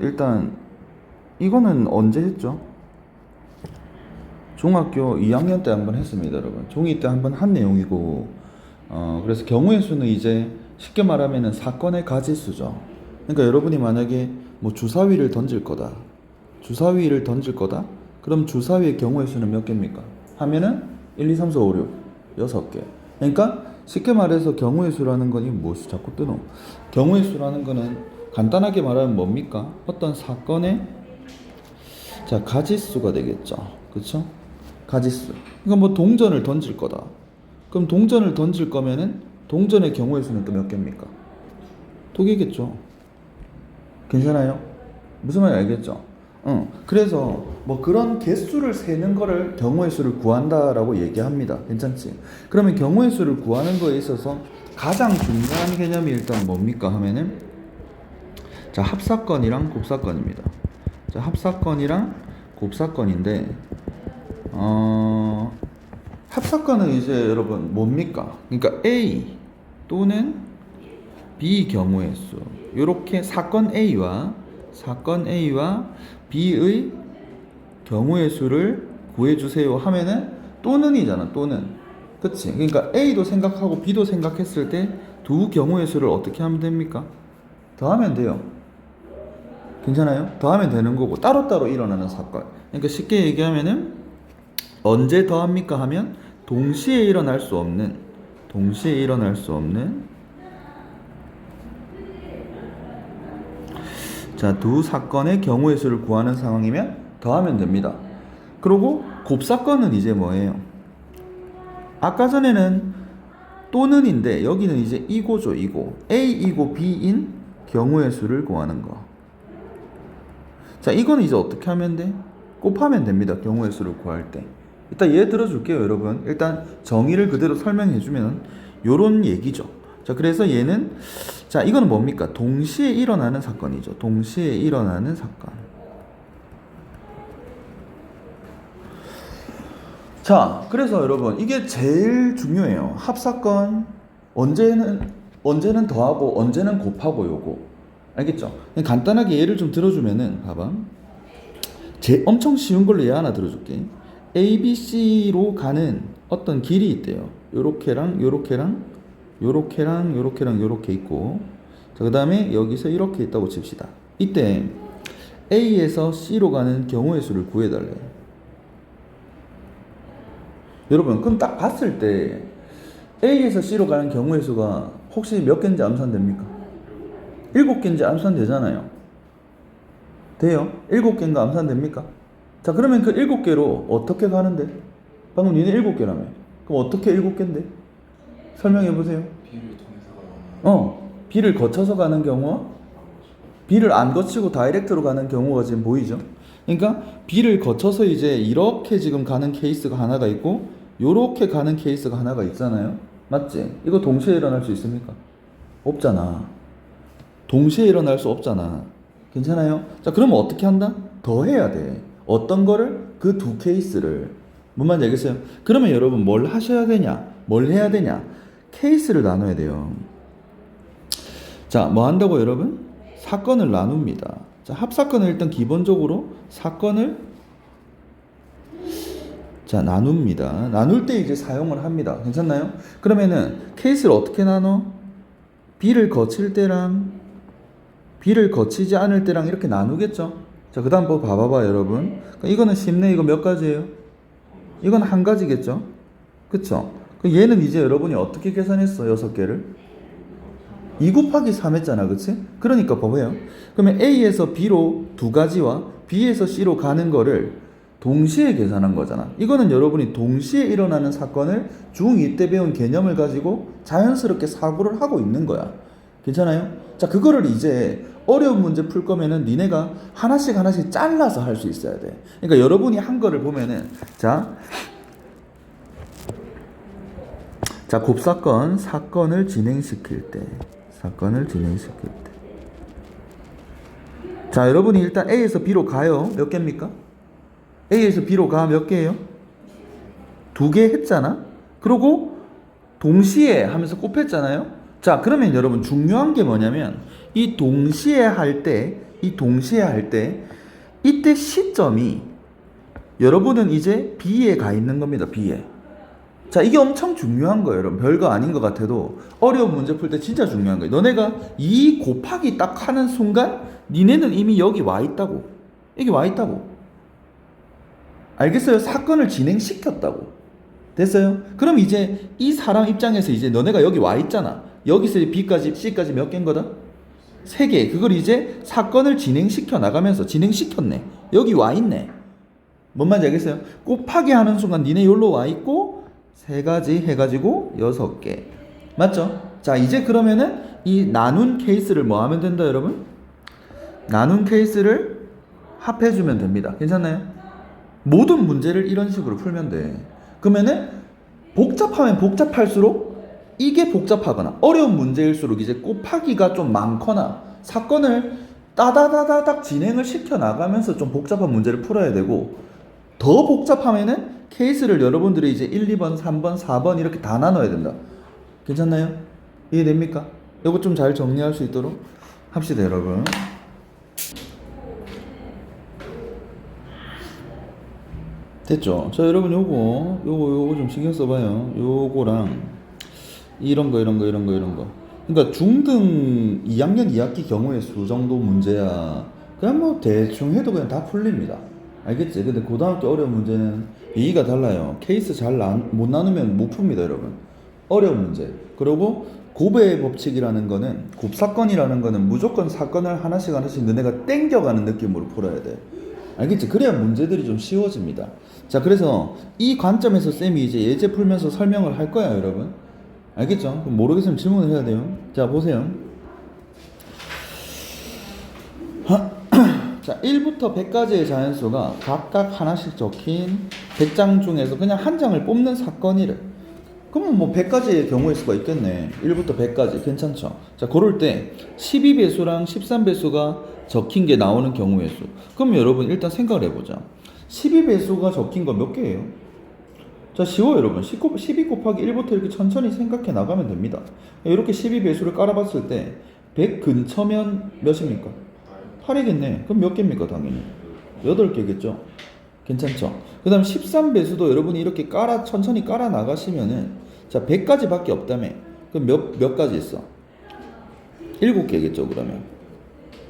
일단 이거는 언제 했죠? 중학교 2학년 때 한번 했습니다, 여러분. 중2 때 한번 한 내용이고, 그래서 경우의 수는 이제 쉽게 말하면은 사건의 가지수죠. 그러니까 여러분이 만약에 뭐 주사위를 던질 거다, 주사위를 던질 거다, 그럼 주사위의 경우의 수는 몇 개입니까? 하면은 1, 2, 3, 4, 5, 6, 6개. 그러니까 쉽게 말해서 경우의 수라는 거니 무엇이 자꾸 뜨노? 경우의 수라는 거는 간단하게 말하면 뭡니까? 어떤 사건의 자 가지수가 되겠죠. 그렇죠? 가지수. 그러니까 뭐 동전을 던질 거다. 그럼 동전을 던질 거면은 동전의 경우의 수는 또 몇 개입니까? 두 개겠죠. 괜찮아요? 무슨 말인지 알겠죠? 그래서 뭐 그런 개수를 세는 거를 경우의 수를 구한다라고 얘기합니다. 괜찮지? 그러면 경우의 수를 구하는 거에 있어서 가장 중요한 개념이 일단 뭡니까 하면은 자 합사건이랑 곱사건입니다. 자 합사건이랑 곱사건인데 합사건은 이제 여러분 뭡니까? 그러니까 A 또는 B 경우의 수 이렇게 사건 A와 B의 경우의 수를 구해주세요 하면은 또는이잖아. 또는 그치? 그러니까 A도 생각하고 B도 생각했을 때 두 경우의 수를 어떻게 하면 됩니까? 더하면 돼요. 괜찮아요? 더하면 되는 거고 따로따로 일어나는 사건. 그러니까 쉽게 얘기하면은 언제 더합니까 하면 동시에 일어날 수 없는 자, 두 사건의 경우의 수를 구하는 상황이면 더하면 됩니다. 그리고 곱사건은 이제 뭐예요? 아까 전에는 또는인데 여기는 이제 이고죠. 이고. A이고 B인 경우의 수를 구하는 거. 자, 이거는 이제 어떻게 하면 돼? 곱하면 됩니다. 경우의 수를 구할 때. 일단 얘 들어줄게요, 여러분. 일단 정의를 그대로 설명해주면 요런 얘기죠. 자, 그래서 얘는 자, 이거는 뭡니까? 동시에 일어나는 사건이죠. 동시에 일어나는 사건. 자, 그래서 여러분 이게 제일 중요해요. 합사건 언제는 더하고 언제는 곱하고 요거. 알겠죠? 간단하게 예를 좀 들어주면은 봐봐. 엄청 쉬운 걸로 얘 하나 들어줄게. A, B, C로 가는 어떤 길이 있대요. 요렇게랑 요렇게랑 요렇게랑 요렇게랑 요렇게 있고, 자, 그 다음에 여기서 이렇게 있다고 칩시다. 이때 A에서 C로 가는 경우의 수를 구해달래요. 여러분 그럼 딱 봤을 때 A에서 C로 가는 경우의 수가 혹시 몇 개인지 암산됩니까? 7개인지 암산되잖아요. 돼요? 7개인가 암산됩니까? 자, 그러면 그 7개로 어떻게 가는데? 방금 니네 7개라며. 그럼 어떻게 7개인데? 설명해보세요. B를 거쳐서 가는 경우와 B를 안 거치고 다이렉트로 가는 경우가 지금 보이죠? 그러니까 B를 거쳐서 이제 이렇게 지금 가는 케이스가 하나가 있고 요렇게 가는 케이스가 하나가 있잖아요. 맞지? 이거 동시에 일어날 수 있습니까? 없잖아. 동시에 일어날 수 없잖아. 괜찮아요? 자, 그러면 어떻게 한다? 더해야 돼. 어떤 거를? 그 두 케이스를. 뭔 말인지 알겠어요? 그러면 여러분 뭘 하셔야 되냐? 뭘 해야 되냐? 케이스를 나눠야 돼요. 자, 뭐 한다고 여러분? 사건을 나눕니다. 자, 합사건은 일단 기본적으로 사건을 자, 나눕니다. 나눌 때 이제 사용을 합니다. 괜찮나요? 그러면은 케이스를 어떻게 나눠? B를 거칠 때랑 B를 거치지 않을 때랑 이렇게 나누겠죠? 자, 그 다음 봐봐봐, 여러분. 이거는 쉽네. 이거 몇 가지예요? 이건 한 가지겠죠? 그쵸? 얘는 이제 여러분이 어떻게 계산했어? 6개를? 2 곱하기 3 했잖아. 그치? 그러니까 봐봐요. 그러면 A에서 B로 두 가지와 B에서 C로 가는 거를 동시에 계산한 거잖아. 이거는 여러분이 동시에 일어나는 사건을 중2 때 배운 개념을 가지고 자연스럽게 사고를 하고 있는 거야. 괜찮아요? 자, 그거를 이제 어려운 문제 풀 거면은 니네가 하나씩 잘라서 할 수 있어야 돼. 그러니까 여러분이 한 거를 보면은 자, 곱사건 사건을 진행시킬 때 자, 여러분이 일단 A에서 B로 가요. 몇 개입니까? A에서 B로 가 몇 개예요? 2개 했잖아. 그리고 동시에 하면서 곱했잖아요. 자, 그러면 여러분 중요한 게 뭐냐면 이 동시에 할 때 이 동시에 할 때 이때 시점이 여러분은 이제 B에 가 있는 겁니다. B에. 자, 이게 엄청 중요한 거예요, 여러분. 별거 아닌 것 같아도 어려운 문제 풀 때 진짜 중요한 거예요. 너네가 이 곱하기 딱 하는 순간 니네는 이미 여기 와 있다고. 여기 와 있다고. 알겠어요? 사건을 진행시켰다고. 됐어요? 그럼 이제 이 사람 입장에서 이제 너네가 여기 와 있잖아. 여기서 B까지 C까지 몇 개인 거다? 3개. 그걸 이제 사건을 진행시켜 나가면서 진행시켰네. 여기 와 있네. 뭔 말인지 알겠어요? 곱하기 하는 순간 니네 여기로 와 있고 3가지 해가지고 6개. 맞죠? 자, 이제 그러면은 이 나눈 케이스를 뭐 하면 된다, 여러분? 나눈 케이스를 합해주면 됩니다. 괜찮나요? 모든 문제를 이런 식으로 풀면 돼. 그러면은 복잡하면 복잡할수록 이게 복잡하거나 어려운 문제일수록 이제 곱하기가 좀 많거나 사건을 따다다다닥 진행을 시켜 나가면서 좀 복잡한 문제를 풀어야 되고, 더 복잡하면은 케이스를 여러분들이 이제 1, 2번, 3번, 4번 이렇게 다 나눠야 된다. 괜찮나요? 이해됩니까? 이거 좀 잘 정리할 수 있도록 합시다, 여러분. 됐죠? 자, 여러분 요거 좀 신경 써봐요. 요거랑 이런 거. 그러니까 중등 2학년 2학기 경우의 수 정도 문제야. 그냥 뭐 대충 해도 그냥 다 풀립니다. 알겠지? 근데 고등학교 어려운 문제는 얘기가 달라요. 케이스 잘 못 나누면 못 풉니다, 여러분. 어려운 문제. 그리고 곱의 법칙이라는 거는, 곱사건이라는 거는 무조건 사건을 하나씩 너네가 땡겨가는 느낌으로 풀어야 돼. 알겠지? 그래야 문제들이 좀 쉬워집니다. 자, 그래서 이 관점에서 쌤이 이제 예제 풀면서 설명을 할 거야, 여러분. 알겠죠? 그럼 모르겠으면 질문을 해야 돼요. 자, 보세요. 자, 1부터 100까지의 자연수가 각각 하나씩 적힌 100장 중에서 그냥 한 장을 뽑는 사건이래. 그러면 뭐 100가지의 경우의 수가 있겠네. 1부터 100까지. 괜찮죠? 자, 그럴 때 12배수랑 13배수가 적힌 게 나오는 경우의 수. 그럼 여러분 일단 생각을 해보자. 12배수가 적힌 거 몇 개예요? 자, 쉬워요, 여러분. 12 곱하기 1부터 이렇게 천천히 생각해 나가면 됩니다. 이렇게 12배수를 깔아봤을 때 100 근처면 몇입니까? 8이겠네. 그럼 몇 개입니까, 당연히? 8개겠죠? 괜찮죠? 그 다음 13배수도 여러분이 이렇게 천천히 깔아 나가시면은, 자, 100가지 밖에 없다며. 그럼 몇 가지 있어? 7개겠죠, 그러면.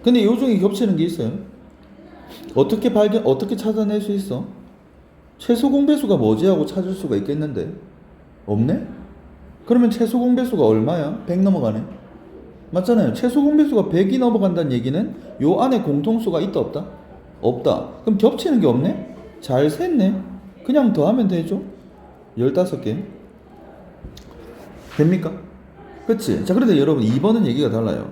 근데 요 중에 겹치는 게 있어요. 어떻게 찾아낼 수 있어? 최소 공배수가 뭐지 하고 찾을 수가 있겠는데 없네? 그러면 최소 공배수가 얼마야? 100 넘어가네. 맞잖아요. 최소 공배수가 100이 넘어간다는 얘기는 요 안에 공통수가 있다 없다? 없다. 그럼 겹치는 게 없네? 잘 셌네. 그냥 더하면 되죠. 15개 됩니까? 그치? 자, 그런데 여러분 2번은 얘기가 달라요.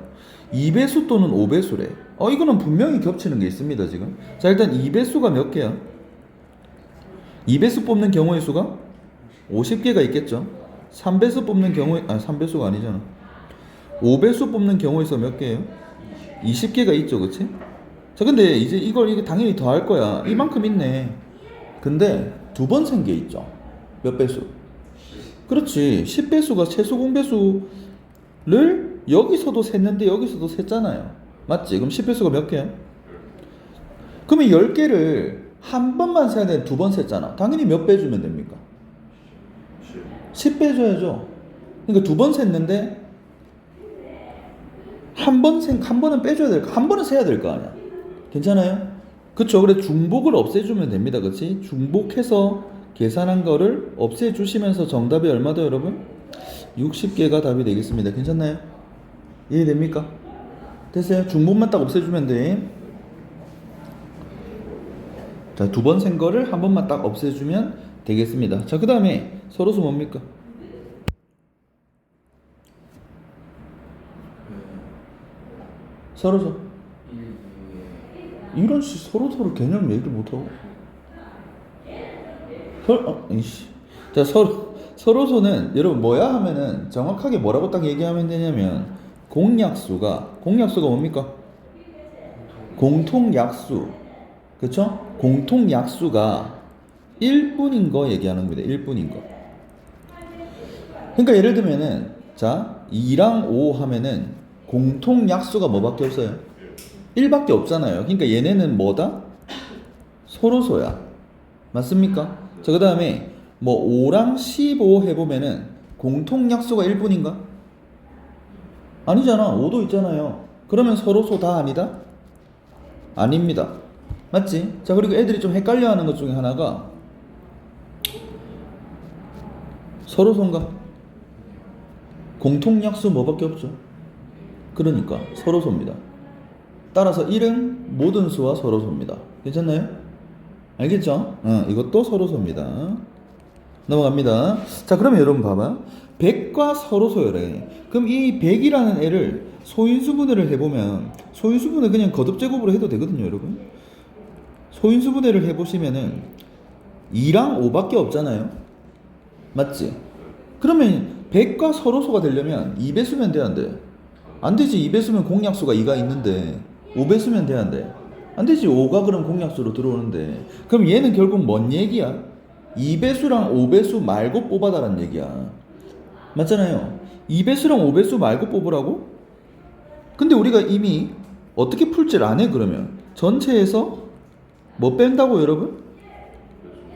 2배수 또는 5배수래. 이거는 분명히 겹치는 게 있습니다, 지금. 자, 일단 2배수가 몇 개야? 2배수 뽑는 경우의 수가 50개가 있겠죠. 3배수 뽑는 경우에 3배수가 아니잖아. 5배수 뽑는 경우의 수가 몇 개예요? 20개가 있죠, 그치? 자, 근데 이제 이거 당연히 더 할 거야. 이만큼 있네. 근데 2번 센 게 있죠. 몇 배수? 그렇지. 10배수가 최소 공배수를 여기서도 셌는데 여기서도 셌잖아요. 맞지? 그럼 10배수가 몇 개야? 그러면 10개를 한 번만 세야 되는데 2번 셌잖아. 당연히 몇 배 주면 됩니까? 10배 줘야죠. 그러니까 2번 셌는데 한 번은 빼줘야 될 거, 한 번은 세야 될 거 아니야. 괜찮아요? 그쵸? 그래, 중복을 없애주면 됩니다. 그치? 중복해서 계산한 거를 없애주시면서 정답이 얼마다, 여러분? 60개가 답이 되겠습니다. 괜찮나요? 이해됩니까? 됐어요? 중복만 딱 없애주면 돼. 자, 2번 센 거를 한 번만 딱 없애주면 되겠습니다. 자, 그 다음에 서로수 뭡니까? 서로수. 이런 서로 개념 얘기를 못하고. 자, 서로수는 여러분 뭐야 하면은 정확하게 뭐라고 딱 얘기하면 되냐면, 공약수가 뭡니까? 공통약수. 그쵸? 공통약수가 1분인 거 얘기하는 겁니다. 1분인 거. 그러니까 예를 들면은, 자, 2랑 5 하면은 공통약수가 뭐밖에 없어요? 1밖에 없잖아요. 그러니까 얘네는 뭐다? 서로소야. 맞습니까? 자, 그 다음에 뭐 5랑 15 해보면은 공통약수가 1분인가? 아니잖아. 5도 있잖아요. 그러면 서로소 다 아니다? 아닙니다. 맞지? 자, 그리고 애들이 좀 헷갈려 하는 것 중에 하나가 서로소인가? 공통약수 뭐밖에 없죠? 그러니까 서로소입니다. 따라서 1은 모든 수와 서로소입니다. 괜찮나요? 알겠죠? 이것도 서로소입니다. 넘어갑니다. 자, 그러면 여러분 봐봐. 100과 서로소열에. 그럼 이 100이라는 애를 소인수분해를 해보면 소인수분해 그냥 거듭제곱으로 해도 되거든요, 여러분. 소인수분해를 해보시면은 2랑 5밖에 없잖아요. 맞지? 그러면 100과 서로소가 되려면 2배수면 돼, 안 돼? 안 되지. 2배수면 공약수가 2가 있는데 5배수면 돼, 안 돼? 안 되지. 5가 그럼 공약수로 들어오는데 그럼 얘는 결국 뭔 얘기야? 2배수랑 5배수 말고 뽑아달라는 얘기야. 맞잖아요. 2배수랑 5배수 말고 뽑으라고? 근데 우리가 이미 어떻게 풀지를 안 해, 그러면 전체에서 뭐 뺀다고, 여러분?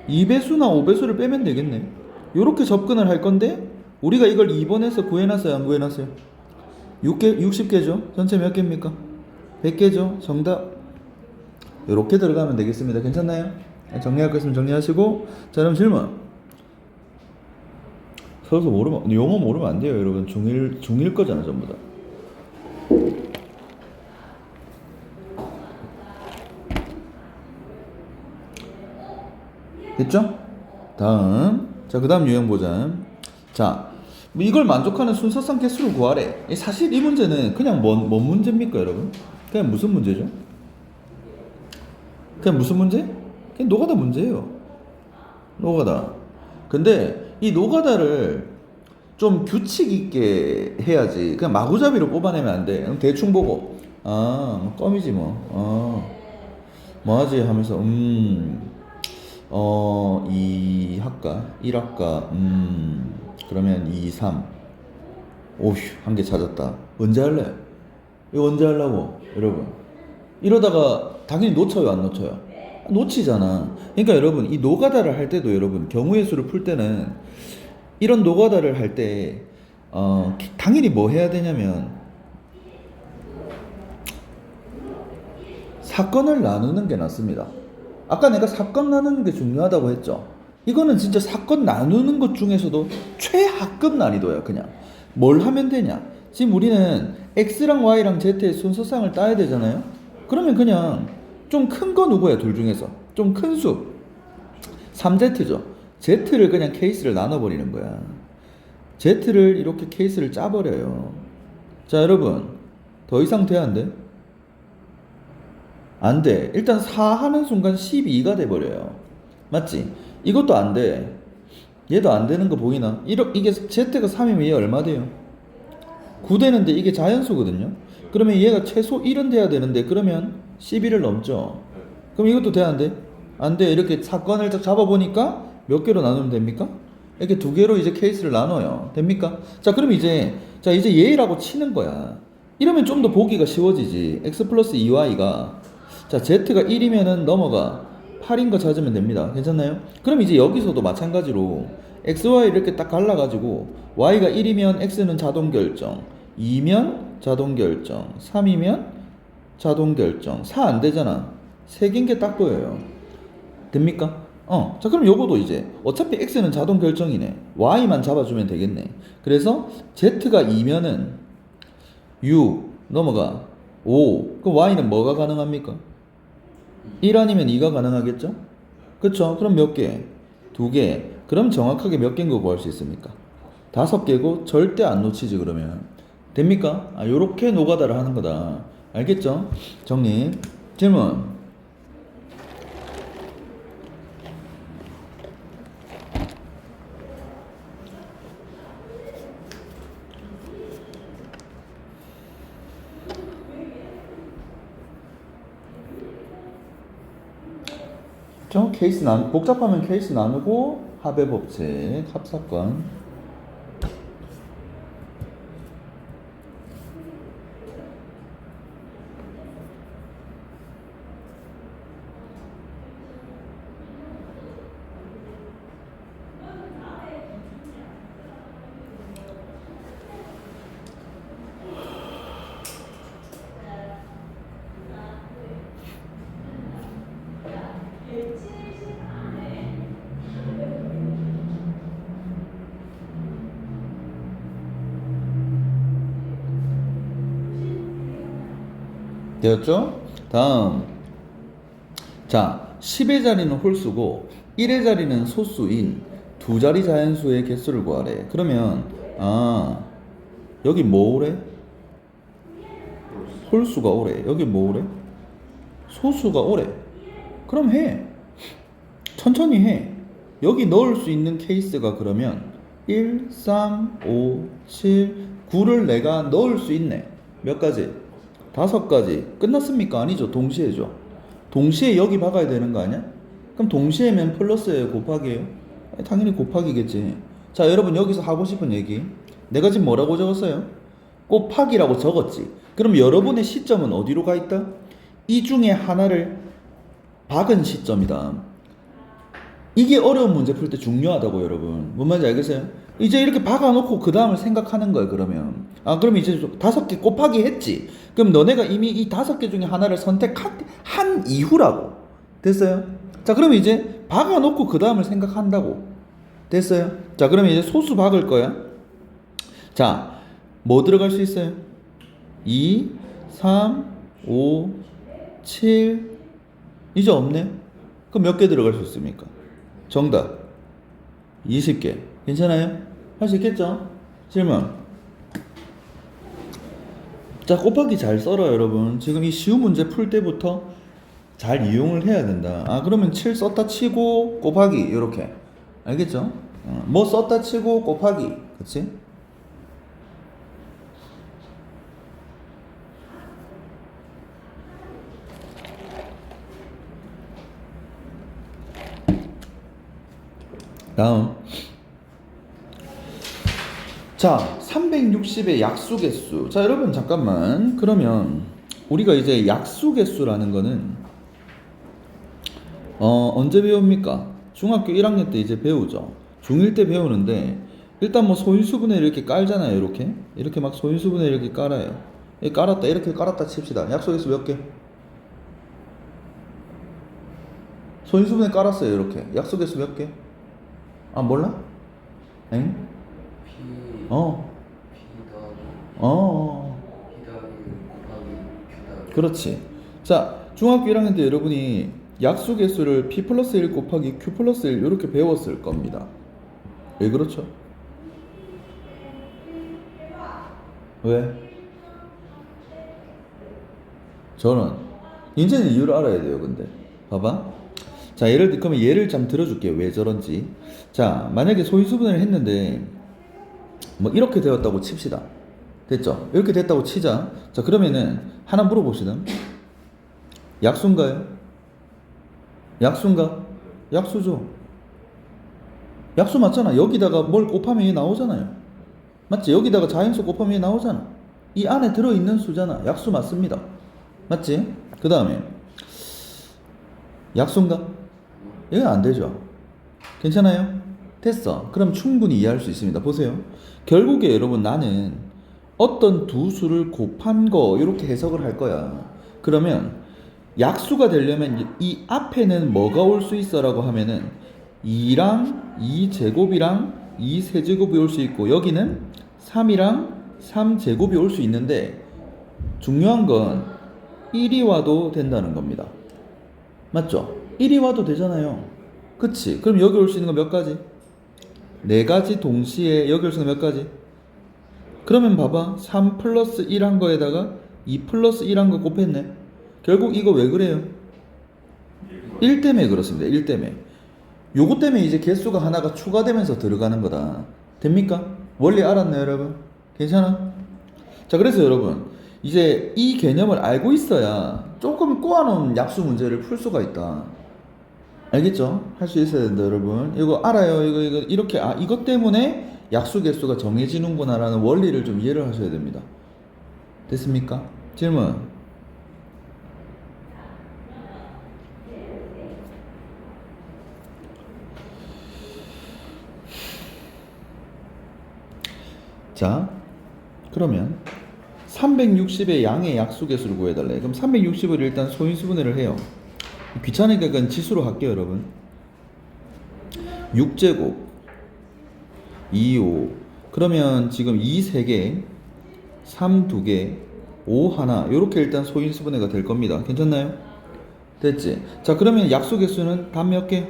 2배수나 5배수를 빼면 되겠네. 요렇게 접근을 할 건데 우리가 이걸 2번에서 구해놨어요, 안 구해놨어요? 6개, 60개죠? 전체 몇 개입니까? 100개죠? 정답 요렇게 들어가면 되겠습니다. 괜찮나요? 정리할 거 있으면 정리하시고. 자, 그럼 질문. 서로서 모르면, 용어 모르면 안 돼요, 여러분. 중1 거잖아, 전부 다. 됐죠? 다음. 자, 그 다음 유형 보자. 자, 뭐 이걸 만족하는 순서상 개수를 구하래. 사실 이 문제는 그냥 뭔 문제입니까, 여러분? 그냥 무슨 문제죠? 그냥 무슨 문제? 그냥 노가다 문제예요. 노가다. 근데 이 노가다를 좀 규칙 있게 해야지. 그냥 마구잡이로 뽑아내면 안 돼. 대충 보고, 뭐 껌이지 뭐. 뭐 하지 하면서, 2 할까? 1 할까? 그러면 2, 3. 오휴, 한 개 찾았다. 언제 할래? 이거 언제 하려고, 여러분? 이러다가 당연히 놓쳐요, 안 놓쳐요? 놓치잖아. 그러니까 여러분, 이 노가다를 할 때도 여러분, 경우의 수를 풀 때는 이런 노가다를 할 때, 당연히 뭐 해야 되냐면, 사건을 나누는 게 낫습니다. 아까 내가 사건 나누는 게 중요하다고 했죠. 이거는 진짜 사건 나누는 것 중에서도 최하급 난이도야, 그냥. 뭘 하면 되냐? 지금 우리는 X랑 Y랑 Z의 순서상을 따야 되잖아요? 그러면 그냥 좀 큰 거 누구야, 둘 중에서? 좀 큰 수. 3Z죠. Z를 그냥 케이스를 나눠버리는 거야. Z를 이렇게 케이스를 짜버려요. 자, 여러분. 더 이상 돼야 안 돼? 안 돼. 일단 4 하는 순간 12가 돼버려요. 맞지? 이것도 안 돼. 얘도 안 되는 거 보이나? 이게 Z가 3이면 얘 얼마 돼요? 9 되는데 이게 자연수거든요? 그러면 얘가 최소 1은 돼야 되는데 그러면 11을 넘죠? 그럼 이것도 돼, 안 돼? 안 돼. 이렇게 사건을 딱 잡아보니까 몇 개로 나누면 됩니까? 이렇게 두 개로 이제 케이스를 나눠요. 됩니까? 자, 그럼 이제 얘라고 치는 거야. 이러면 좀 더 보기가 쉬워지지. x 플러스 2y가 자, z가 1이면은 넘어가 8인 거 찾으면 됩니다. 괜찮나요? 그럼 이제 여기서도 마찬가지로 xy 이렇게 딱 갈라가지고 y가 1이면 x는 자동 결정, 2면 자동 결정, 3이면 자동 결정, 4 안 되잖아. 3개인 게 딱 보여요. 됩니까? 자, 그럼 요거도 이제 어차피 x는 자동 결정이네. y만 잡아주면 되겠네. 그래서 z가 2면은 6 넘어가 5. 그럼 y는 뭐가 가능합니까? 1 아니면 2가 가능하겠죠? 그쵸? 그럼 몇 개? 2개. 그럼 정확하게 몇 개인 거 구할 수 있습니까? 5개고 절대 안 놓치지, 그러면. 됩니까? 요렇게 노가다를 하는 거다. 알겠죠? 정리. 질문. 복잡하면 케이스 나누고 합의 법칙, 합사건. 되었죠? 다음. 자, 10의 자리는 홀수고 1의 자리는 소수인 두 자리 자연수의 개수를 구하래. 그러면 여기 뭐 오래? 홀수가 오래. 여기 뭐 오래? 소수가 오래. 그럼 해. 천천히 해. 여기 넣을 수 있는 케이스가 그러면 1, 3, 5, 7, 9를 내가 넣을 수 있네. 몇 가지? 5가지. 끝났습니까? 아니죠. 동시에죠. 동시에 여기 박아야 되는 거 아니야? 그럼 동시에면 플러스예요? 곱하기예요? 당연히 곱하기겠지. 자, 여러분 여기서 하고 싶은 얘기. 내가 지금 뭐라고 적었어요? 곱하기라고 적었지. 그럼 여러분의 시점은 어디로 가 있다? 이 중에 하나를 박은 시점이다. 이게 어려운 문제 풀 때 중요하다고 여러분. 뭔 말인지 알겠어요? 이제 이렇게 박아놓고 그 다음을 생각하는 거예요. 그러면 그럼 이제 5개 곱하기 했지. 그럼 너네가 이미 이 5개 중에 하나를 선택한 이후라고. 됐어요? 자, 그러면 이제 박아놓고 그 다음을 생각한다고. 됐어요? 자, 그러면 이제 소수 박을 거야. 자, 뭐 들어갈 수 있어요? 2, 3, 5, 7. 이제 없네. 그럼 몇 개 들어갈 수 있습니까? 정답 20개. 괜찮아요? 할 수 있겠죠? 질문. 자, 곱하기 잘 썰어요 여러분. 지금 이 쉬운 문제 풀 때부터 잘 이용을 해야 된다. 그러면 7 썼다 치고 곱하기 이렇게. 알겠죠? 뭐 썼다 치고 곱하기. 그치? 다음. 자, 360의 약수개수. 자, 여러분 잠깐만. 그러면 우리가 이제 약수개수라는 거는 언제 배웁니까? 중학교 1학년 때 이제 배우죠. 중1 때 배우는데 일단 뭐 소인수분해 이렇게 깔잖아요. 이렇게 막 소인수분해 이렇게 깔아요. 깔았다 이렇게 깔았다 칩시다. 약수개수 몇 개? 소인수분해 깔았어요. 이렇게 약수개수 몇 개? 몰라? 엥? P 어. P 더하기 어. P 더하기 곱하기 Q 더하기. 그렇지. 자, 중학교 1학년 때 여러분이 약수개수를 P 플러스 1 곱하기 Q 플러스 1 이렇게 배웠을 겁니다. 왜 그렇죠? 왜? 저는 이제는 이유를 알아야 돼요. 근데 봐봐. 자, 그러면 예를 좀 들어줄게요. 왜 저런지. 자, 만약에 소인수분해를 했는데 뭐 이렇게 되었다고 칩시다. 됐죠? 이렇게 됐다고 치자. 자, 그러면은 하나 물어봅시다. 약수인가요? 약수인가? 약수죠. 약수 맞잖아. 여기다가 뭘 곱하면 얘 나오잖아요. 맞지? 여기다가 자연수 곱하면 얘 나오잖아. 이 안에 들어있는 수잖아. 약수 맞습니다. 맞지? 그 다음에 약수인가? 이건 안 되죠. 괜찮아요? 됐어. 그럼 충분히 이해할 수 있습니다. 보세요. 결국에 여러분 나는 어떤 두 수를 곱한 거 이렇게 해석을 할 거야. 그러면 약수가 되려면 이 앞에는 뭐가 올 수 있어라고 하면은 2랑 2제곱이랑 2세제곱이 올 수 있고 여기는 3이랑 3제곱이 올 수 있는데 중요한 건 1이 와도 된다는 겁니다. 맞죠? 1이 와도 되잖아요. 그치? 그럼 여기 올 수 있는 거 몇 가지? 4가지 동시에 여기 올 수 있는 거 몇 가지? 그러면 봐봐. 3 플러스 1 한 거에다가 2 플러스 1 한 거 곱했네. 결국 이거 왜 그래요? 1 때문에 그렇습니다. 1 때문에. 요거 때문에 이제 개수가 하나가 추가되면서 들어가는 거다. 됩니까? 원리 알았나요, 여러분? 괜찮아? 자, 그래서 여러분 이제 이 개념을 알고 있어야 조금 꼬아놓은 약수 문제를 풀 수가 있다. 알겠죠? 할 수 있어야 된다, 여러분. 이거 알아요. 이거 이렇게 이것 때문에 약수 개수가 정해지는구나라는 원리를 좀 이해를 하셔야 됩니다. 됐습니까? 질문. 자, 그러면 360의 양의 약수개수를 구해달래. 그럼 360을 일단 소인수분해를 해요. 귀찮으니까 그건 지수로 할게요, 여러분. 6제곱 2, 5. 그러면 지금 2 3개, 3 2개, 5 하나 요렇게 일단 소인수분해가 될 겁니다. 괜찮나요? 됐지? 자 그러면 약수 개수는 답 몇 개?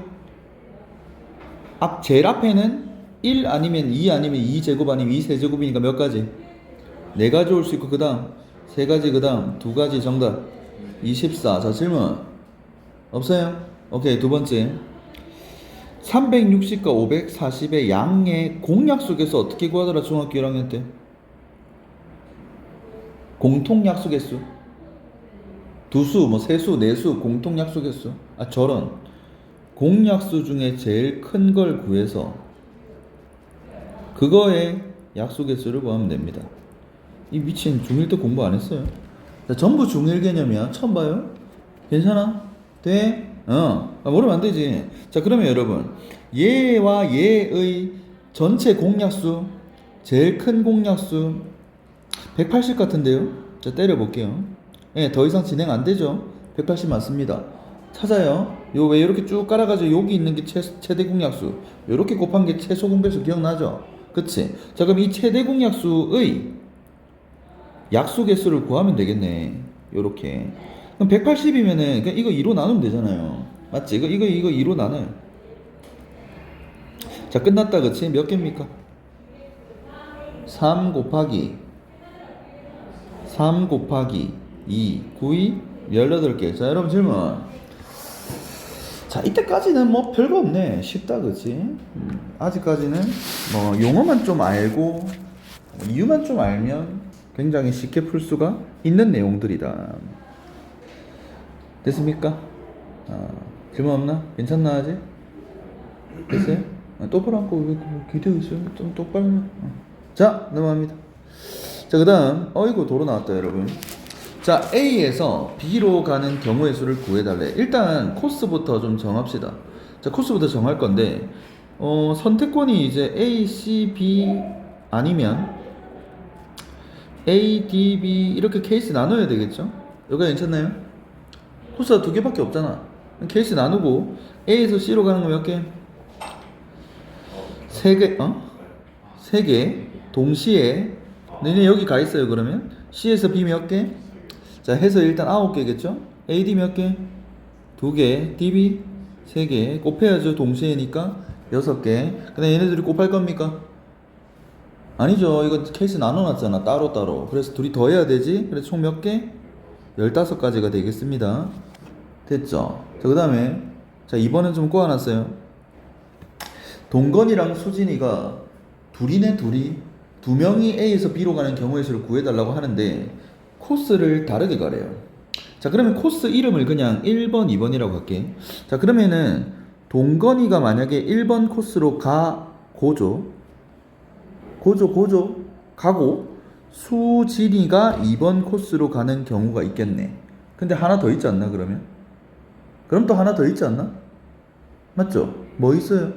제일 앞에는 1 아니면 2 아니면 2제곱 아니면 2세제곱이니까 몇 가지? 4가지 올 수 있고 그 다음 3가지 그 다음 2가지 정답 24. 자 질문 없어요? 오케이 두 번째 360과 540의 양의 공약수 개수 어떻게 구하더라 중학교 1학년 때? 공통 약수 개수 두수 뭐 세수 내수 공통 약수 개수 저런 공약수 중에 제일 큰 걸 구해서 그거의 약수 개수를 구하면 됩니다. 이 미친 중1 때 공부 안 했어요? 자, 전부 중1 개념이야. 처음 봐요? 괜찮아? 돼? 모르면 안 되지. 자 그러면 여러분 얘와 얘의 전체 공약수 제일 큰 공약수 180 같은데요? 자 때려볼게요. 예, 더 이상 진행 안 되죠? 180 맞습니다. 찾아요. 요 왜 이렇게 쭉 깔아가지고 여기 있는 게 최대 공약수 요렇게 곱한 게 최소 공배수 기억나죠? 그치? 자 그럼 이 최대 공약수의 약수 개수를 구하면 되겠네. 요렇게 그럼 180이면은 그냥 이거 2로 나누면 되잖아요. 맞지? 이거 2로 나눠요. 자 끝났다 그치? 몇 개입니까? 3 곱하기 2 9이 18개. 자 여러분 질문. 자 이때까지는 뭐 별거 없네. 쉽다 그치? 아직까지는 뭐 용어만 좀 알고 이유만 좀 알면 굉장히 쉽게 풀 수가 있는 내용들이다. 됐습니까? 질문 없나? 괜찮나 아직? 됐어요? 똑바로 앉고 왜 기대고 있어요? 좀 똑바로 자 넘어갑니다. 자 그 다음 어이구 도로 나왔다 여러분. 자 A에서 B로 가는 경우의 수를 구해달래. 일단 코스부터 좀 정합시다. 자 코스부터 정할 건데 선택권이 이제 A, C, B 아니면 A, D, B 이렇게 케이스 나눠야 되겠죠? 여기가 괜찮나요? 코스가 2개밖에 없잖아. 케이스 나누고 A에서 C로 가는 거 몇 개? 3개 3개 동시에 너네 여기 가 있어요. 그러면 C에서 B 몇 개? 자 해서 일단 9개겠죠? AD 몇 개? 2개, DB 3개 곱해야죠. 동시에니까 6개. 근데 얘네들이 곱할 겁니까? 아니죠. 이거 케이스 나눠놨잖아. 따로따로. 그래서 둘이 더해야 되지. 그래서 총 몇 개? 15가지가 되겠습니다. 됐죠? 자 그 다음에 자 이번엔 좀 꼬아놨어요. 동건이랑 수진이가 둘이네. 두 명이 A에서 B로 가는 경우의 수를 구해달라고 하는데 코스를 다르게 가래요. 자 그러면 코스 이름을 그냥 1번 2번이라고 할게. 자 그러면은 동건이가 만약에 1번 코스로 가고 수진이가 2번 코스로 가는 경우가 있겠네. 근데 하나 더 있지 않나 그러면? 그럼 또 하나 더 있지 않나? 맞죠? 뭐 있어요?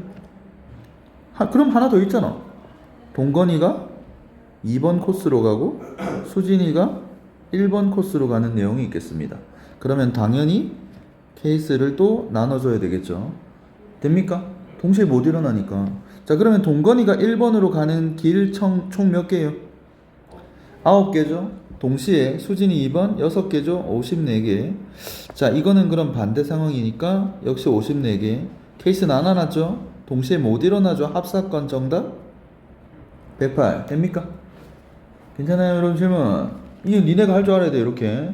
그럼 하나 더 있잖아. 동건이가 2번 코스로 가고 수진이가 1번 코스로 가는 내용이 있겠습니다. 그러면 당연히 케이스를 또 나눠줘야 되겠죠. 됩니까? 동시에 못 일어나니까. 자 그러면 동건이가 1번으로 가는 길 총 몇 개예요? 9개죠. 동시에 수진이 2번 6개죠. 54개. 자 이거는 그럼 반대 상황이니까 역시 54개. 케이스 나눠놨죠. 동시에 못 일어나죠. 합사건 정답 108. 됩니까? 괜찮아요 여러분 질문? 이거 니네가 할 줄 알아야 돼. 이렇게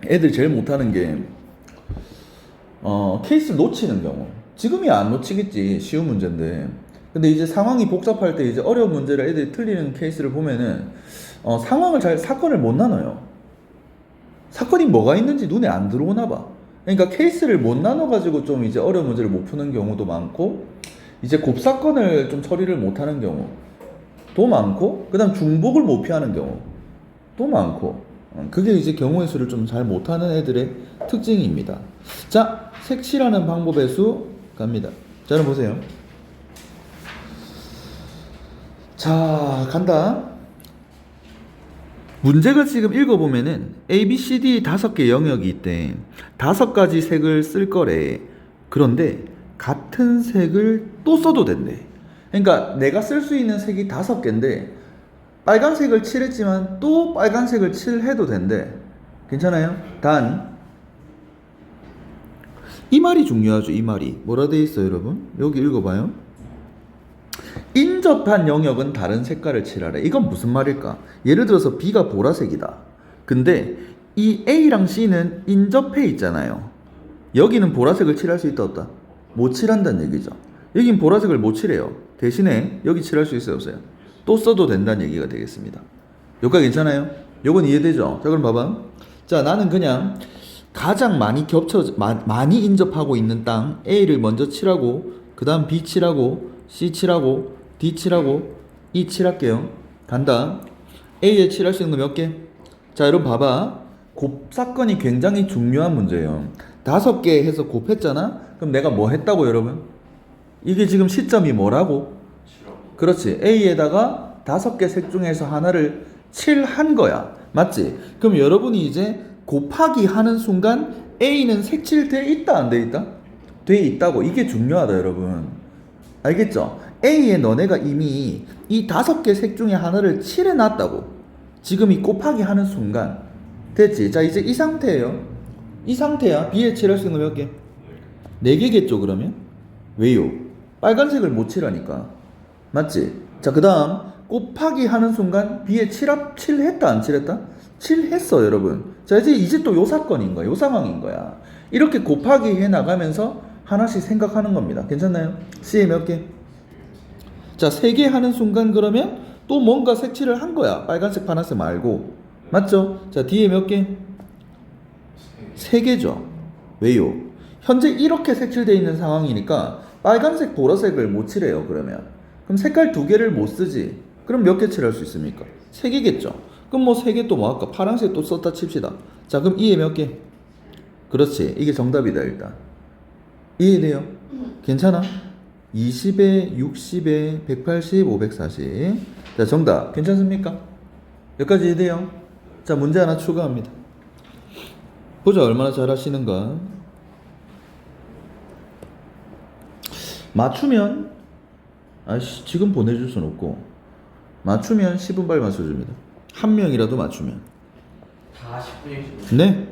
애들 제일 못하는 게 케이스를 놓치는 경우. 지금이야 안 놓치겠지. 쉬운 문제인데. 근데 이제 상황이 복잡할 때 이제 어려운 문제를 애들이 틀리는 케이스를 보면은 사건을 못 나눠요. 사건이 뭐가 있는지 눈에 안 들어오나 봐. 그러니까 케이스를 못 나눠가지고 좀 이제 어려운 문제를 못 푸는 경우도 많고, 이제 곱사건을 좀 처리를 못 하는 경우도 많고, 그 다음 중복을 못 피하는 경우도 많고, 그게 이제 경우의 수를 좀 잘 못하는 애들의 특징입니다. 자, 색칠하는 방법의 수 갑니다. 자, 여러분 보세요. 자, 간다. 문제가 지금 읽어보면은 A, B, C, D 5개 영역이 있대. 5가지 색을 쓸 거래. 그런데 같은 색을 또 써도 된대. 그러니까 내가 쓸 수 있는 색이 5개인데 빨간색을 칠했지만 또 빨간색을 칠해도 된대. 괜찮아요? 단 이 말이 중요하죠. 이 말이 뭐라 돼 있어요, 여러분? 여기 읽어봐요. 인접한 영역은 다른 색깔을 칠하래. 이건 무슨 말일까? 예를 들어서 B가 보라색이다. 근데 이 A랑 C는 인접해 있잖아요. 여기는 보라색을 칠할 수 있다 없다? 못 칠한다는 얘기죠. 여긴 보라색을 못 칠해요. 대신에 여기 칠할 수 있어요 없어요? 또 써도 된다는 얘기가 되겠습니다. 여기까지 괜찮아요? 요건 이해되죠? 자 그럼 봐봐. 자 나는 그냥 가장 많이 많이 인접하고 있는 땅 A를 먼저 칠하고 그 다음 B 칠하고 C 칠하고 D 칠하고 E 칠할게요. 간다. A에 칠할 수 있는 거 몇 개? 자 여러분 봐봐. 곱사건이 굉장히 중요한 문제예요. 5개 해서 곱했잖아? 그럼 내가 뭐 했다고 여러분? 이게 지금 시점이 뭐라고? 그렇지. A에다가 5개 색 중에서 하나를 칠한 거야. 맞지? 그럼 여러분이 이제 곱하기 하는 순간 A는 색칠돼 있다 안 돼 있다? 돼 있다고. 이게 중요하다 여러분. 알겠죠? A에 너네가 이미 이 5개 색 중에 하나를 칠해놨다고. 지금 이 곱하기 하는 순간 됐지? 자 이제 이 상태예요. 이 상태야. B에 칠할 수 있는 거 몇 개? 4개겠죠 그러면? 왜요? 빨간색을 못 칠하니까. 맞지? 자 그 다음 곱하기 하는 순간 B에 칠했다 안 칠했다? 칠했어 여러분. 자 이제 또 요 사건인 거야. 요 상황인 거야. 이렇게 곱하기 해 나가면서 하나씩 생각하는 겁니다. 괜찮나요? C에 몇 개? 자 3개 하는 순간 그러면 또 뭔가 색칠을 한 거야. 빨간색 파란색 말고. 맞죠? 자 D에 몇 개? 3개죠. 왜요? 현재 이렇게 색칠되어 있는 상황이니까 빨간색 보라색을 못 칠해요. 그럼 색깔 2개를 못 쓰지. 그럼 몇 개 칠할 수 있습니까? 3개겠죠. 그럼 뭐 3개 또 뭐 할까? 파란색 또 썼다 칩시다. 자 그럼 E에 몇 개? 그렇지. 이게 정답이다 일단. 이해돼요? 괜찮아? 20에 60에 180 540. 자 정답 괜찮습니까? 여기까지 이해돼요? 자 문제 하나 추가합니다. 보자 얼마나 잘 하시는가. 맞추면 지금 보내줄 순 없고 맞추면 10분발만 써줍니다. 한 명이라도 맞추면. 다 10분씩. 네.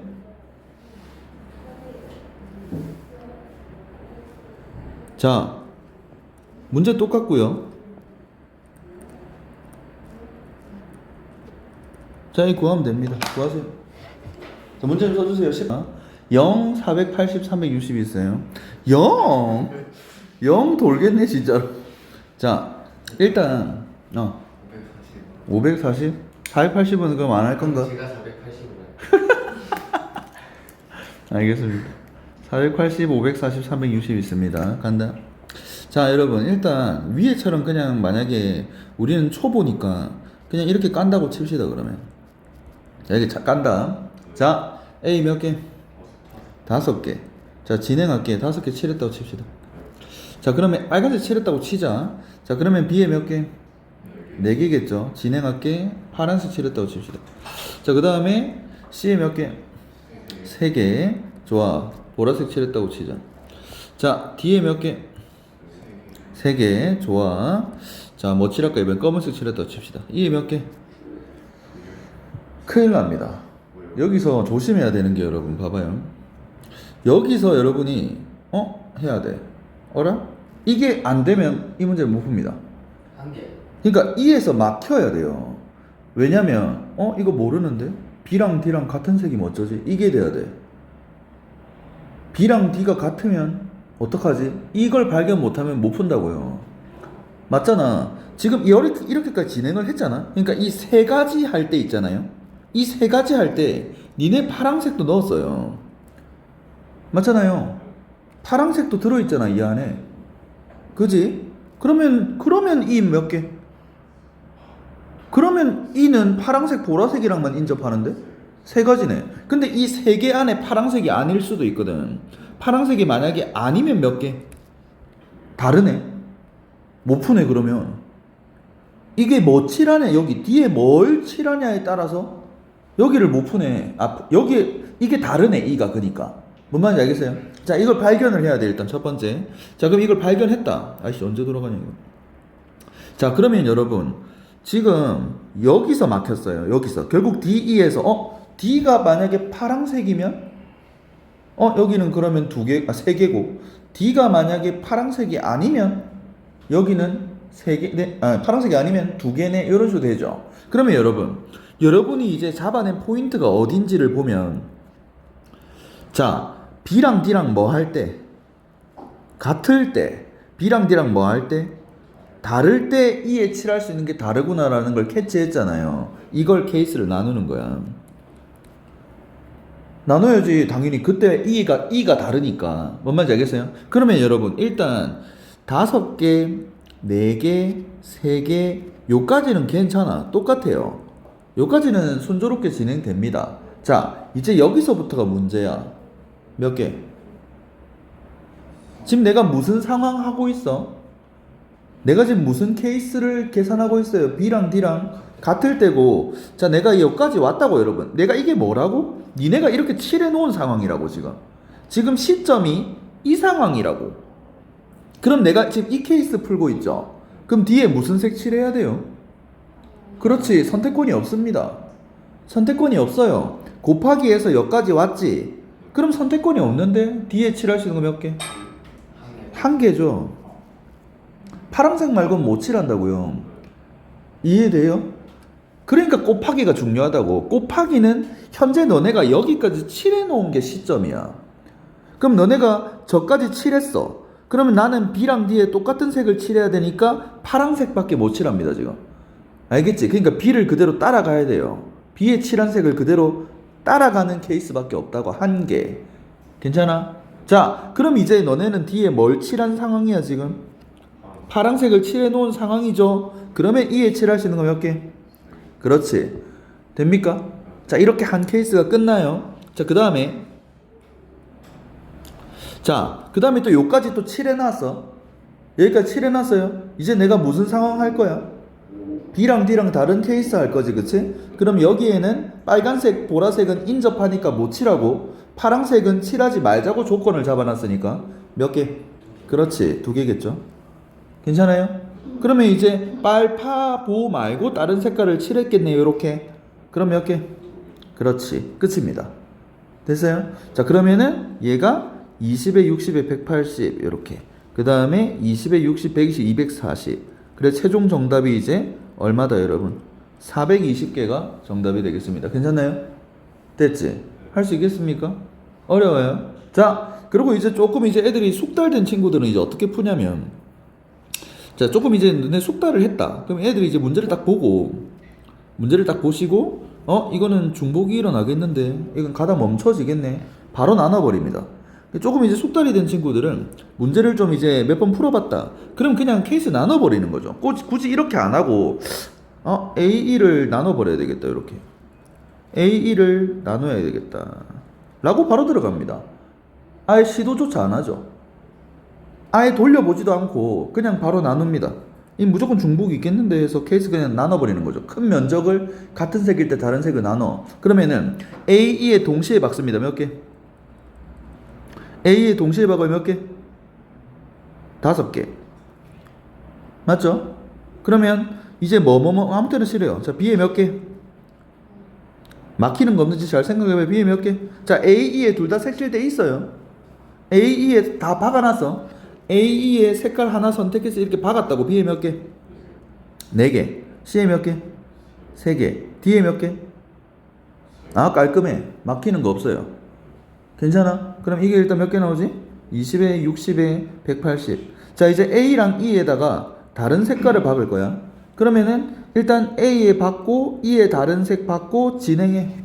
자 문제 똑같고요. 자 이 구하면 됩니다. 구하세요. 자 문제 좀 써주세요. 0, 480, 360 있어요. 0 돌겠네 진짜로. 자 일단 540 480은 그럼 안 할 건가? 제가 480을 알겠습니다. 480, 540, 360 있습니다. 간다. 자 여러분 일단 위에처럼 그냥 만약에 우리는 초보니까 그냥 이렇게 깐다고 칩시다 그러면. 자 여기 깐다. 자 A 몇 개? 5개. 자 진행할게. 5개 칠했다고 칩시다. 자 그러면 빨간색 칠했다고 치자. 자 그러면 B에 몇 개? 4개겠죠. 진행할게. 파란색 칠했다고 칩시다. 자 그 다음에 C에 몇 개? 3개. 좋아. 보라색 칠했다고 치자. 자 D에 몇 개? 3개. 좋아. 자 뭐 칠할까? 이번엔 검은색 칠했다고 칩시다. E에 몇 개? 큰일 납니다. 여기서 조심해야 되는 게 여러분 봐봐요. 여기서 여러분이 해야 돼. 어라? 이게 안 되면 이 문제를 못 풉니다. 한 개. 그러니까 E에서 막혀야 돼요. 왜냐면 이거 모르는데 B랑 D랑 같은 색이면 어쩌지? 이게 돼야 돼. B랑 D가 같으면 어떡하지? 이걸 발견 못하면 못 푼다고요. 맞잖아. 지금 이렇게까지 진행을 했잖아. 그러니까 이 3가지 할 때 있잖아요. 이 3가지 할 때 니네 파란색도 넣었어요. 맞잖아요. 파란색도 들어있잖아 이 안에. 그지? 그러면 이 몇 개? 그러면 이는 파란색 보라색이랑만 인접하는데 3가지네. 근데 이 3개 안에 파란색이 아닐 수도 있거든. 파란색이 만약에 아니면 몇 개? 다르네. 못 푸네 그러면. 이게 뭐 칠하냐 여기 뒤에 뭘 칠하냐에 따라서 여기를 못 푸네. 여기 이게 다르네 이가. 그니까 뭔 말인지 알겠어요? 자 이걸 발견을 해야 돼 일단 첫 번째. 자 그럼 이걸 발견했다. 아이씨 언제 돌아가냐 이거. 자 그러면 여러분 지금 여기서 막혔어요. 여기서 결국 DE에서 D가 만약에 파란색이면 여기는 그러면 세 개고 D가 만약에 파란색이 아니면 여기는 세 개, 네, 파란색이 아니면 두 개네 이런 식으로 되죠. 그러면 여러분이 이제 잡아낸 포인트가 어딘지를 보면 자 B랑 D랑 뭐 할 때 같을 때 B랑 D랑 뭐 할 때 다를 때 E에 칠할 수 있는 게 다르구나라는 걸 캐치했잖아요. 이걸 케이스를 나누는 거야. 나눠야지 당연히 그때 E가 다르니까. 뭔 말인지 알겠어요? 그러면 여러분 일단 5개, 4개, 3개 요까지는 괜찮아. 똑같아요. 요까지는 순조롭게 진행됩니다. 자 이제 여기서부터가 문제야. 몇 개? 지금 내가 무슨 상황 하고 있어? 내가 지금 무슨 케이스를 계산하고 있어요? B랑 D랑 같을 때고 자 내가 여기까지 왔다고 여러분. 내가 이게 뭐라고? 니네가 이렇게 칠해 놓은 상황이라고 지금 시점이 이 상황이라고. 그럼 내가 지금 이 케이스 풀고 있죠? 그럼 뒤에 무슨 색 칠해야 돼요? 그렇지 선택권이 없습니다. 선택권이 없어요. 곱하기해서 여기까지 왔지. 그럼 선택권이 없는데 뒤에 칠할 수 있는 거 몇 개? 한 개죠. 파란색 말고는 못 칠한다고요. 이해돼요? 그러니까 곱하기가 중요하다고. 곱하기는 현재 너네가 여기까지 칠해놓은 게 시점이야. 그럼 너네가 저까지 칠했어. 그러면 나는 B랑 D에 똑같은 색을 칠해야 되니까 파란색밖에 못 칠합니다 지금. 알겠지? 그러니까 B를 그대로 따라가야 돼요. B에 칠한 색을 그대로 따라가는 케이스밖에 없다고. 한 개. 괜찮아? 자 그럼 이제 너네는 D에 뭘 칠한 상황이야 지금? 파란색을 칠해 놓은 상황이죠. 그러면 E에 칠할 수 있는 거 몇 개? 그렇지. 됩니까? 자 이렇게 한 케이스가 끝나요. 자 그 다음에 또 요까지 또 칠해놨어. 여기까지 칠해놨어요. 이제 내가 무슨 상황 할 거야? B랑 D랑 다른 케이스 할 거지 그치? 그럼 여기에는 빨간색 보라색은 인접하니까 못 칠하고 파란색은 칠하지 말자고 조건을 잡아놨으니까 몇 개? 그렇지 2개겠죠. 괜찮아요? 그러면 이제 빨파보 말고 다른 색깔을 칠했겠네요 이렇게. 그럼 몇 개? 그렇지 끝입니다. 됐어요? 자 그러면은 얘가 20에 60에 180 이렇게 그 다음에 20에 60, 120, 240 그래 최종 정답이 이제 얼마다 여러분? 420개가 정답이 되겠습니다. 괜찮나요? 됐지? 할 수 있겠습니까? 어려워요? 자 그리고 이제 조금 이제 애들이 숙달된 친구들은 이제 어떻게 푸냐면 자 조금 이제 눈에 숙달을 했다. 그럼 애들이 이제 문제를 딱 보시고 이거는 중복이 일어나겠는데 이건 가다 멈춰지겠네. 바로 나눠버립니다. 조금 이제 숙달이 된 친구들은 문제를 좀 이제 몇 번 풀어봤다. 그럼 그냥 케이스 나눠버리는 거죠. 굳이 이렇게 안 하고 A1을 나눠버려야 되겠다. 이렇게 A1을 나눠야 되겠다 라고 바로 들어갑니다. 아예 시도조차 안 하죠. 아예 돌려보지도 않고 그냥 바로 나눕니다. 이 무조건 중복이 있겠는데 해서 케이스 그냥 나눠버리는 거죠. 큰 면적을 같은 색일 때 다른 색을 나눠. 그러면은 A, E에 동시에 박습니다. 몇 개? A에 동시에 박아요 몇 개? 5개. 맞죠? 그러면 이제 아무 때나 싫어요. 자 B에 몇 개? 막히는 거 없는지 잘 생각해봐요. B에 몇 개? 자 A, E에 둘 다 색칠돼 있어요. A, E에 다 박아놨어. A, E에 색깔 하나 선택해서 이렇게 박았다고. B에 몇 개? 4개. C에 몇 개? 3개. D에 몇 개? 깔끔해. 막히는 거 없어요. 괜찮아? 그럼 이게 일단 몇 개 나오지? 20에 60에 180. 자 이제 A랑 E에다가 다른 색깔을 박을 거야. 그러면은 일단 A에 박고 E에 다른 색 박고 진행해.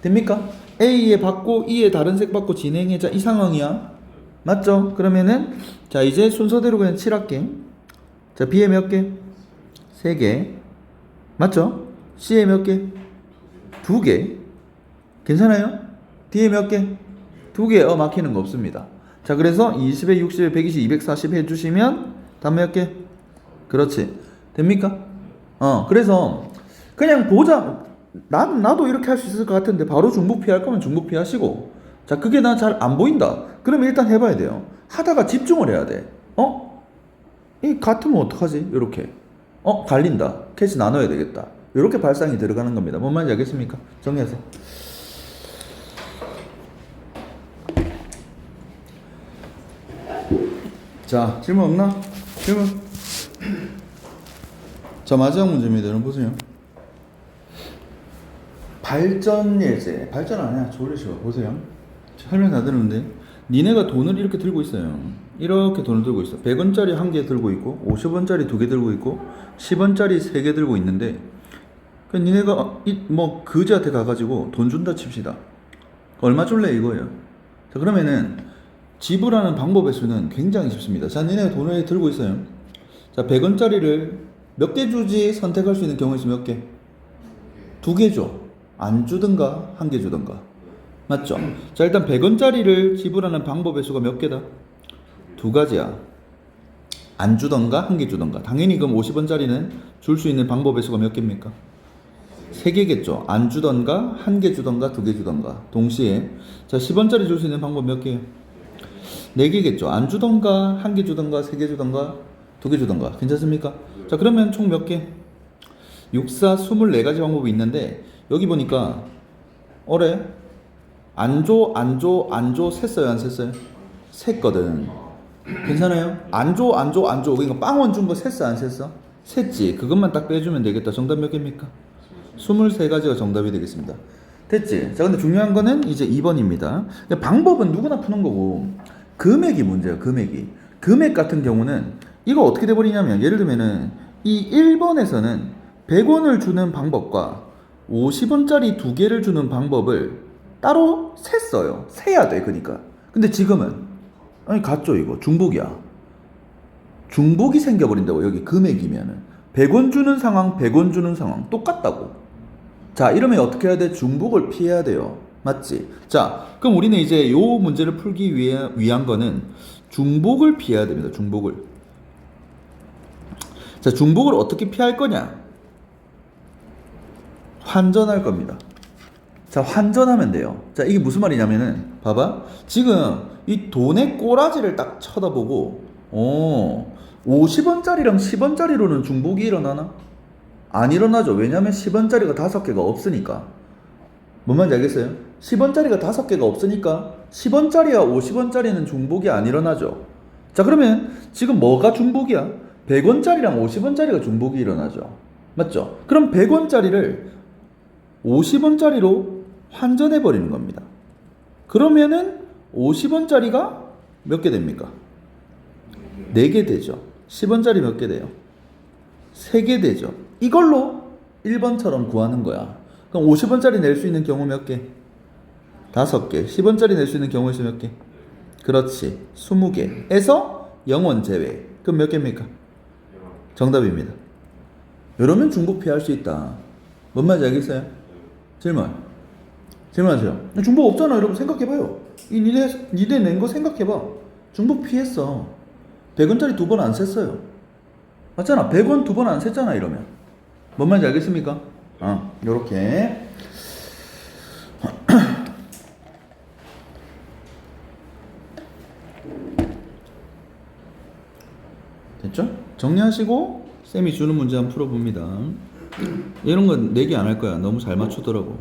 됩니까? A에 박고 E에 다른 색 박고 진행해. 자 이 상황이야. 맞죠? 그러면은 자 이제 순서대로 그냥 칠할게. 자 B에 몇 개? 3개. 맞죠? C에 몇 개? 2개. 괜찮아요? D에 몇 개? 2개. 막히는 거 없습니다. 자 그래서 20에 60에 120, 240 해주시면 답 몇 개? 그렇지. 됩니까? 그래서 그냥 보자. 나도 이렇게 할 수 있을 것 같은데 바로 중복 피할 거면 중복 피하시고. 자 그게 난 잘 안 보인다. 그러면 일단 해봐야 돼요. 하다가 집중을 해야 돼. 이 같으면 어떡하지? 이렇게 갈린다. 캐시 나눠야 되겠다. 이렇게 발상이 들어가는 겁니다. 뭔 말인지 알겠습니까? 정리하세요. 자, 질문 없나? 질문. 자, 마지막 문제입니다. 여러분 보세요. 발전 예제. 발전 아니야. 조리시오. 보세요. 설명 다 들었는데 니네가 돈을 이렇게 들고 있어요. 이렇게 돈을 들고 있어. 100원짜리 1개 들고 있고 50원짜리 2개 들고 있고 10원짜리 3개 들고 있는데 그 니네가 뭐 그지한테 가가지고 돈 준다 칩시다. 얼마 줄래 이거예요. 자, 그러면은 지불하는 방법의 수는 굉장히 쉽습니다. 자, 니네가 돈을 들고 있어요. 자, 100원짜리를 몇 개 주지 선택할 수 있는 경우에 몇 개? 2개 줘. 안 주든가 1개 주든가. 맞죠? 자, 일단 100원짜리를 지불하는 방법의 수가 몇 개다? 2가지야. 안 주던가 1개 주던가. 당연히 그럼 50원짜리는 줄 수 있는 방법의 수가 몇 개입니까? 3개겠죠. 안 주던가 1개 주던가 2개 주던가. 동시에 자, 10원짜리 줄 수 있는 방법 몇 개예요? 4개겠죠. 안 주던가 1개 주던가 3개 주던가 2개 주던가. 괜찮습니까? 자, 그러면 총 몇 개? 6, 4, 24가지 방법이 있는데 여기 보니까 어래? 안 줘, 안 줘, 안 줘 셌어요, 안 셌어요? 셌거든. 괜찮아요? 안 줘, 안 줘, 안 줘. 그러니까 빵원 준 거 셌어, 안 셌어? 셌지. 그것만 딱 빼주면 되겠다. 정답 몇 개입니까? 23가지가 정답이 되겠습니다. 됐지? 자, 근데 중요한 거는 이제 2번입니다. 방법은 누구나 푸는 거고 금액이 문제예요. 금액이. 금액 같은 경우는 이거 어떻게 돼버리냐면 예를 들면은 이 1번에서는 100원을 주는 방법과 50원짜리 2개를 주는 방법을 따로 셌어요. 세야 돼. 그러니까. 근데 지금은 아니 같죠 이거. 중복이야. 중복이 생겨버린다고. 여기 금액이면은 100원 주는 상황 100원 주는 상황 똑같다고. 자, 이러면 어떻게 해야 돼? 중복을 피해야 돼요. 맞지? 자, 그럼 우리는 이제 요 문제를 풀기 위한 거는 중복을 피해야 됩니다. 중복을. 자, 중복을 어떻게 피할 거냐? 환전할 겁니다. 자, 환전하면 돼요. 자, 이게 무슨 말이냐면은 봐봐. 지금 이 돈의 꼬라지를 딱 쳐다보고 50원짜리랑 10원짜리로는 중복이 일어나나? 안 일어나죠. 왜냐면 10원짜리가 5개가 없으니까. 뭔 말인지 알겠어요? 10원짜리가 5개가 없으니까 10원짜리와 50원짜리는 중복이 안 일어나죠. 자, 그러면 지금 뭐가 중복이야? 100원짜리랑 50원짜리가 중복이 일어나죠. 맞죠? 그럼 100원짜리를 50원짜리로 환전해 버리는 겁니다. 그러면은 50원짜리가 몇 개 됩니까? 4개 되죠. 10원짜리 몇 개 돼요? 3개 되죠. 이걸로 1번처럼 구하는 거야. 그럼 50원짜리 낼 수 있는 경우 몇 개? 5개. 10원짜리 낼 수 있는 경우에 몇 개? 그렇지. 20개에서 0원 제외. 그럼 몇 개입니까? 정답입니다. 이러면 중복 피할 수 있다. 뭔 말인지 알겠어요? 질문하세요. 중복 없잖아. 여러분 생각해봐요. 이 니네 낸 거 생각해봐. 중복 피했어. 100원짜리 2번 안 셌어요. 맞잖아. 100원 2번 안 셌잖아. 이러면 뭔 말인지 알겠습니까? 요렇게 됐죠? 정리하시고 쌤이 주는 문제 한번 풀어봅니다. 이런 건 내기 안 할 거야. 너무 잘 맞추더라고.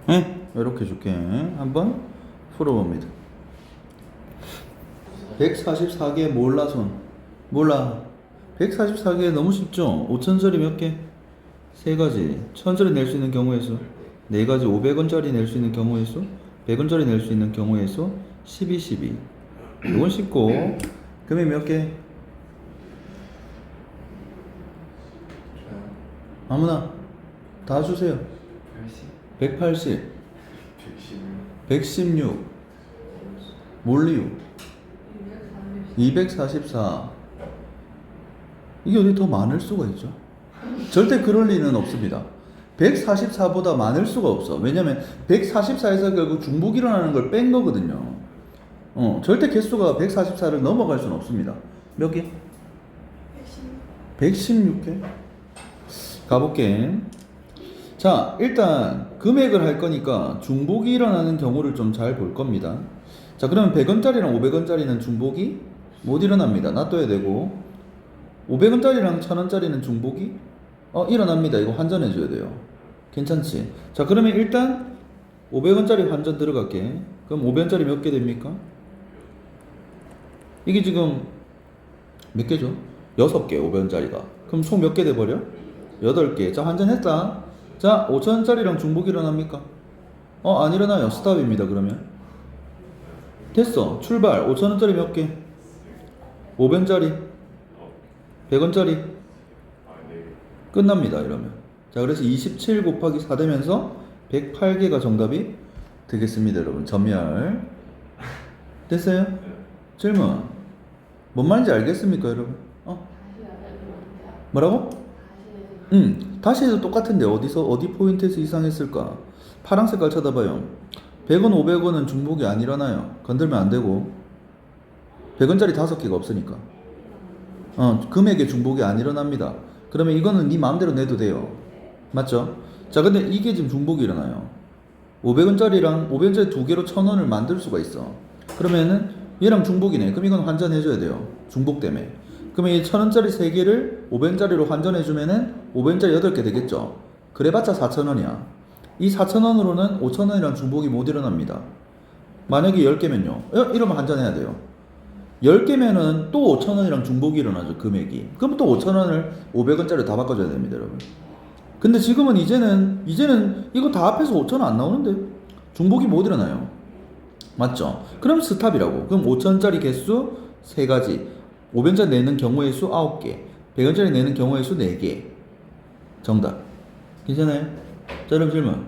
네? 이렇게 줄게. 한번 풀어봅니다. 144개 몰라 손. 몰라. 144개 너무 쉽죠? 5천짜리 몇 개? 3가지. 1000짜리 낼 수 있는 경우의 수 4가지. 500원짜리 낼 수 있는 경우의 수 100원짜리 낼 수 있는 경우의 수 12, 12. 이건 쉽고. 금액 몇 개? 아무나 다 주세요. 180, 116, 몰리유, 244. 이게 어디 더 많을 수가 있죠? 절대 그럴 리는 없습니다. 144보다 많을 수가 없어. 왜냐면 144에서 결국 중복이 일어나는 걸 뺀 거거든요. 절대 개수가 144를 넘어갈 수는 없습니다. 몇 개? 116개. 가볼게. 자, 일단 금액을 할 거니까 중복이 일어나는 경우를 좀 잘 볼 겁니다. 자, 그러면 100원짜리랑 500원짜리는 중복이 못 일어납니다. 놔둬야 되고, 500원짜리랑 1000원짜리는 중복이 일어납니다. 이거 환전해 줘야 돼요. 괜찮지? 자, 그러면 일단 500원짜리 환전 들어갈게. 그럼 500원짜리 몇 개 됩니까? 이게 지금 몇 개죠? 6개 500원짜리가. 그럼 총 몇 개 돼버려? 8개. 자, 환전했다. 자, 5,000원짜리랑 중복이 일어납니까? 안 일어나요. 스탑입니다. 그러면 됐어. 출발. 5,000원짜리 몇 개? 500원짜리 100원짜리 끝납니다. 이러면. 자, 그래서 27 곱하기 4 되면서 108개가 정답이 되겠습니다. 여러분. 점열. 됐어요? 질문. 뭔 말인지 알겠습니까, 여러분? 뭐라고? 다시 해도 똑같은데 어디 포인트에서 이상했을까? 파란 색깔 쳐다봐요. 100원, 500원은 중복이 안 일어나요. 건들면 안 되고. 100원짜리 5개가 없으니까. 금액의 중복이 안 일어납니다. 그러면 이거는 네 마음대로 내도 돼요. 맞죠? 자, 근데 이게 지금 중복이 일어나요. 500원짜리랑 500원짜리 두 개로 1000원을 만들 수가 있어. 그러면은 얘랑 중복이네. 그럼 이건 환전해줘야 돼요. 중복 때문에. 그러면 이 1000원짜리 3개를 500원짜리로 환전해주면은 500원짜리 8개 되겠죠. 그래봤자 4,000원이야. 이 4,000원으로는 5,000원이랑 중복이 못 일어납니다. 만약에 10개면요. 이러면 환전해야 돼요. 10개면은 또 5,000원이랑 중복이 일어나죠. 금액이. 그럼 또 5,000원을 500원짜리로 다 바꿔줘야 됩니다. 여러분. 근데 지금은 이제는 이거 다 합해서 5,000원 안 나오는데 중복이 못 일어나요. 맞죠? 그럼 스탑이라고. 그럼 5,000원짜리 개수 3가지, 500원짜리 내는 경우의 수 9개, 100원짜리 내는 경우의 수 4개. 정답. 괜찮아요? 자, 여러분 질문.